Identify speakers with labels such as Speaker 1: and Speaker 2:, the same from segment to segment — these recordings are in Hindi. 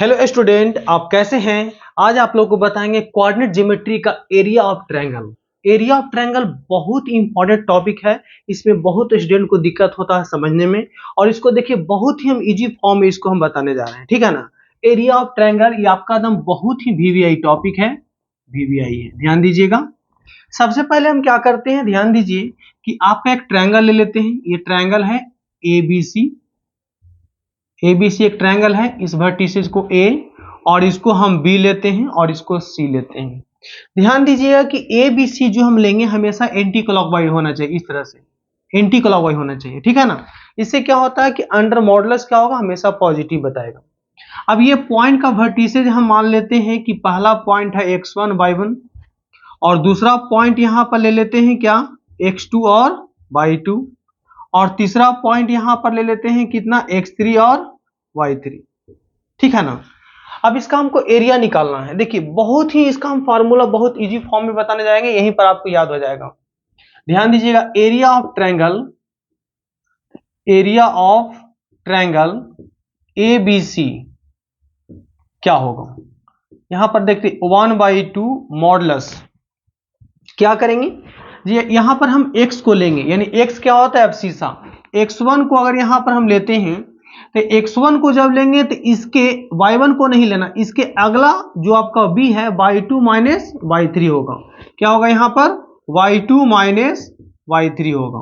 Speaker 1: हेलो स्टूडेंट, आप कैसे हैं। आज आप लोगों को बताएंगे कोऑर्डिनेट ज्योमेट्री का area of triangle. Area of triangle बहुत ही इंपॉर्टेंट टॉपिक है। इसमें बहुत स्टूडेंट को दिक्कत होता है समझने में, और इसको देखिए बहुत ही हम इजी फॉर्म में इसको हम बताने जा रहे हैं, ठीक है ना। एरिया ऑफ ट्रायंगल ये आपका एकदम बहुत ही वीवीआई टॉपिक है, वीवीआई है, ध्यान दीजिएगा। सबसे पहले हम क्या करते हैं, ध्यान दीजिए कि आपका एक ट्रायंगल ले लेते हैं। ये ट्रायंगल है एबीसी। एबीसी एक ट्रायंगल है, इस वर्टिसेस को ए और इसको हम बी लेते हैं और इसको सी लेते हैं। ध्यान दीजिएगा कि ए बी सी जो हम लेंगे हमेशा एंटी क्लॉकवाइज होना चाहिए, इस तरह से एंटी क्लॉकवाइज होना चाहिए, ठीक है ना। इससे क्या होता है कि अंडर मॉडुलस क्या होगा, हमेशा पॉजिटिव बताएगा। अब ये पॉइंट का वर्टिसेज हम मान लेते हैं कि पहला पॉइंट है x1 y1 और दूसरा पॉइंट यहां पर ले लेते हैं क्या, x2 और y2 और तीसरा पॉइंट यहां पर ले लेते हैं कितना, x3 और y3, ठीक है ना। अब इसका हमको एरिया निकालना है। देखिए बहुत ही इसका हम फार्मूला बहुत इजी फॉर्म में बताने जाएंगे, यहीं पर आपको याद हो जाएगा। ध्यान दीजिएगा, area of triangle, area of triangle A B C क्या होगा। यहां पर देखते 1/2 मॉडुलस, क्या करेंगे जी, यहां पर हम x को लेंगे, यानी x क्या होता है, अब शीशा। x1 को अगर यहां पर हम लेते हैं तो x1 को जब लेंगे तो इसके y1 को नहीं लेना, इसके अगला जो आपका b है y2 माइनस y3 होगा। क्या होगा यहाँ पर, y2 माइनस y3 होगा।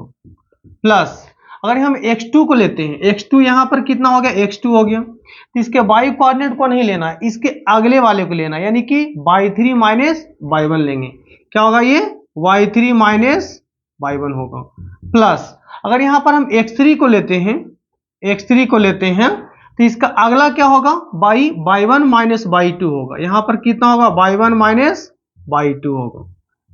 Speaker 1: प्लस अगर हम x2 को लेते हैं, x2 यहाँ पर कितना हो गया, x2 हो गया। तो इसके y कोऑर्डिनेट को नहीं लेना, इसके अगले वाले को लेना, यानी कि y3 माइनस y1 लेंगे। क्या होगा ये, y3 माइनस y1 होगा। प्लस अगर यहां पर हम x3 को लेते हैं, x3 को लेते हैं तो इसका अगला क्या होगा, y1 माइनस y2 होगा। यहां पर कितना होगा, y1 माइनस y2 होगा।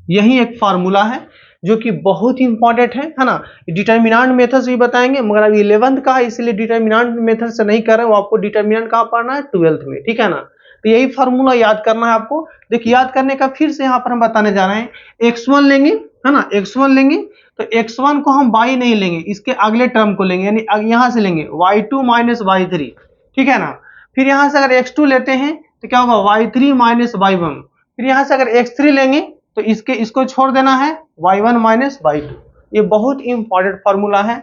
Speaker 1: यही एक फार्मूला है जो कि बहुत ही इंपॉर्टेंट है ना। डिटर्मिनेंट मेथड से भी बताएंगे, मगर अभी 11th का है इसलिए डिटर्मिनेंट मेथड से नहीं कर रहे हैं। वो आपको डिटर्मिनेंट कहाँ पढ़ना है, 12th में, ठीक है ना। तो यही फार्मूला याद करना है आपको। देखिए याद करने का फिर से यहाँ पर हम बताने जा रहे हैं। x1 लेंगे, है ना, x1 लेंगे तो x1 को हम y नहीं लेंगे, इसके अगले टर्म को लेंगे, यानी यहां से लेंगे y2 माइनस y3, ठीक है ना। फिर यहां से अगर x2 लेते हैं तो क्या होगा, y3 माइनस y1। फिर यहां से अगर x3 लेंगे तो इसको छोड़ देना है, y1 माइनस y2। ये बहुत इंपॉर्टेंट फार्मूला है,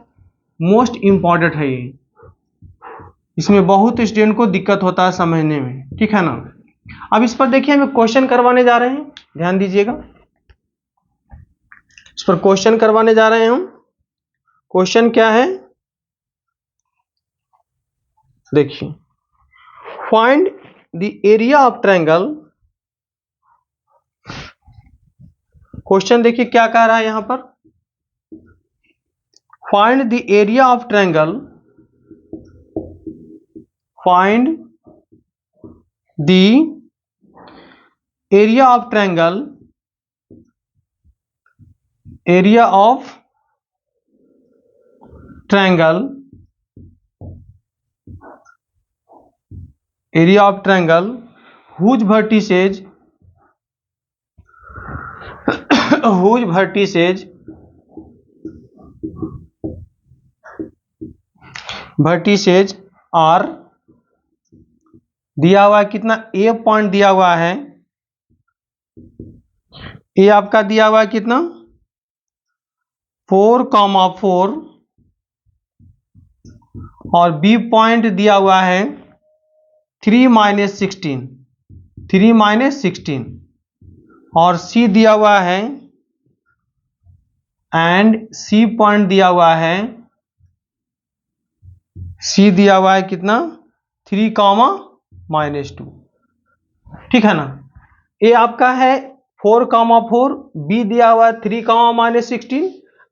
Speaker 1: मोस्ट इंपॉर्टेंट है ये। इसमें बहुत स्टूडेंट को दिक्कत होता है समझने में, ठीक है ना। अब इस पर देखिए हमें क्वेश्चन करवाने जा रहे हैं, ध्यान दीजिएगा। इस पर क्वेश्चन करवाने जा रहे हैं हम। क्वेश्चन क्या है, देखिए, find the area of triangle. Question देखिए क्या कह रहा है यहां पर, find the area of triangle, find the area of triangle, area of triangle, area of triangle whose vertices whose vertices vertices are, दिया हुआ है कितना, ए पॉइंट दिया हुआ है, ए आपका दिया हुआ है कितना, 4,4 और बी पॉइंट दिया हुआ है 3 माइनस 16, 3 माइनस 16 और सी दिया हुआ है, एंड सी पॉइंट दिया हुआ है, सी दिया हुआ है कितना, 3,-2, ठीक है ना। ए आपका है 4,4, बी दिया हुआ है 3,-16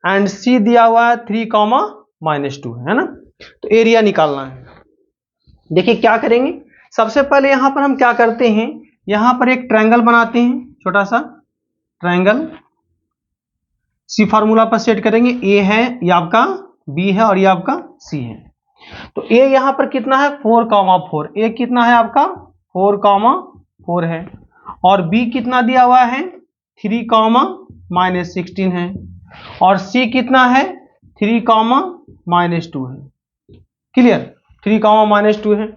Speaker 1: एंड सी दिया हुआ है 3,-2, है ना। तो एरिया निकालना है। देखिए क्या करेंगे, सबसे पहले यहां पर हम क्या करते हैं, यहां पर एक ट्रायंगल बनाते हैं, छोटा सा ट्रायंगल। सी फार्मूला पर सेट करेंगे, ए है, ये आपका बी है और ये आपका सी है। तो ए यहां पर कितना है, 4,4, ए कितना है आपका 4,4 है, और बी कितना दिया हुआ है 3,-16 है, और सी कितना है 3,-2 है। क्लियर, 3,-2 है।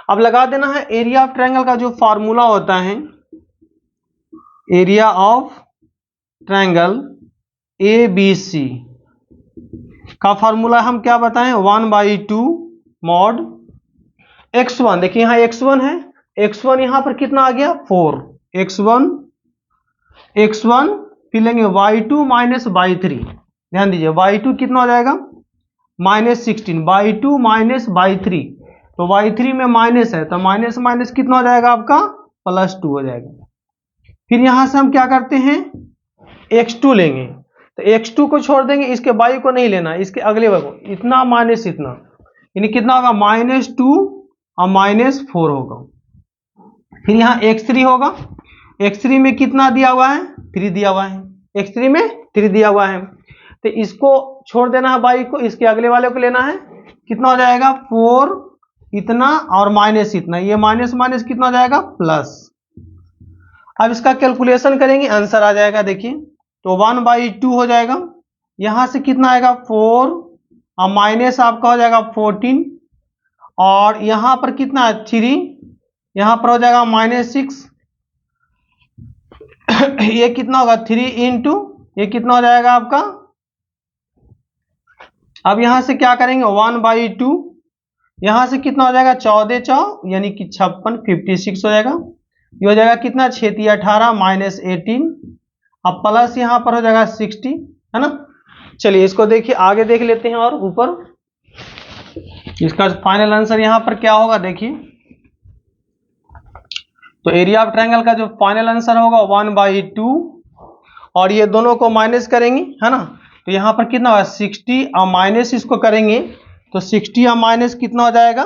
Speaker 1: अब लगा देना है एरिया ऑफ ट्रायंगल का जो फार्मूला होता है, एरिया ऑफ ट्रायंगल ABC का फार्मूला हम क्या बताएं, 1/2 मॉड x1। देखिए यहाँ x1 है, x1 यहां पर कितना आ गया 4, x1 फिर लेंगे y2 माइनस y3। ध्यान दीजिए y2 कितना हो जाएगा -16, y2 माइनस y3, तो y3 में माइनस है तो माइनस माइनस कितना हो जाएगा आपका +2 हो जाएगा। फिर यहां से हम क्या करते हैं x2 लेंगे, तो x2 को छोड़ देंगे, इसके y को नहीं लेना, इसके अगले y को, इतना माइनस इतना, यानी कितना होगा -2 और -4 होगा। फिर यहाँ x3 होगा, x3 में कितना दिया हुआ है 3 दिया हुआ है, x3 में 3 दिया हुआ है, तो इसको छोड़ देना है y को, इसके अगले वाले को लेना है, कितना हो जाएगा 4 इतना और माइनस इतना, ये माइनस माइनस कितना हो जाएगा प्लस। अब इसका कैलकुलेशन करेंगे आंसर आ जाएगा, देखिए तो 1/2 हो जाएगा, यहां से कितना आएगा 4 और माइनस आपका हो जाएगा 14 और यहां पर कितना है 3, यहां पर हो जाएगा -6 ये कितना होगा 3 इंटू ये कितना हो जाएगा आपका। अब यहां से क्या करेंगे 1/2, यहां से कितना हो जाएगा 14 चौ यानी कि 56 56 हो जाएगा, ये हो जाएगा कितना 6 18 -18 अब प्लस यहां पर हो जाएगा 60, है ना। चलिए इसको देखिए आगे देख लेते हैं और ऊपर इसका फाइनल आंसर यहां पर क्या होगा देखिए, तो एरिया ऑफ ट्रायंगल का जो फाइनल आंसर होगा 1/2 और ये दोनों को माइनस करेंगे, है ना, तो यहां पर कितना होगा 60 और माइनस इसको करेंगे तो 60 और माइनस कितना हो जाएगा,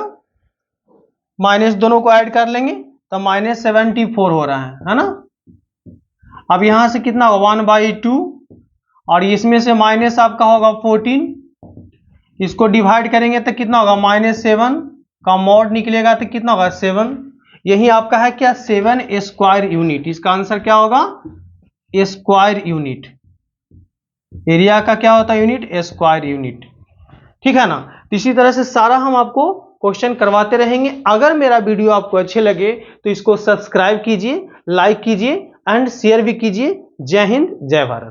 Speaker 1: माइनस दोनों को ऐड कर लेंगे तो -74 हो रहा है ना। अब यहां से कितना होगा 1/2 और इसमें से माइनस आपका होगा 14, इसको डिवाइड करेंगे तो कितना होगा -7 का मॉड निकलेगा तो कितना होगा 7, यही आपका है क्या 7 स्क्वायर यूनिट। इसका आंसर क्या होगा स्क्वायर यूनिट, एरिया का क्या होता है यूनिट स्क्वायर यूनिट, ठीक है ना। इसी तरह से सारा हम आपको क्वेश्चन करवाते रहेंगे। अगर मेरा वीडियो आपको अच्छे लगे तो इसको सब्सक्राइब कीजिए, लाइक कीजिए एंड शेयर भी कीजिए। जय हिंद जय भारत।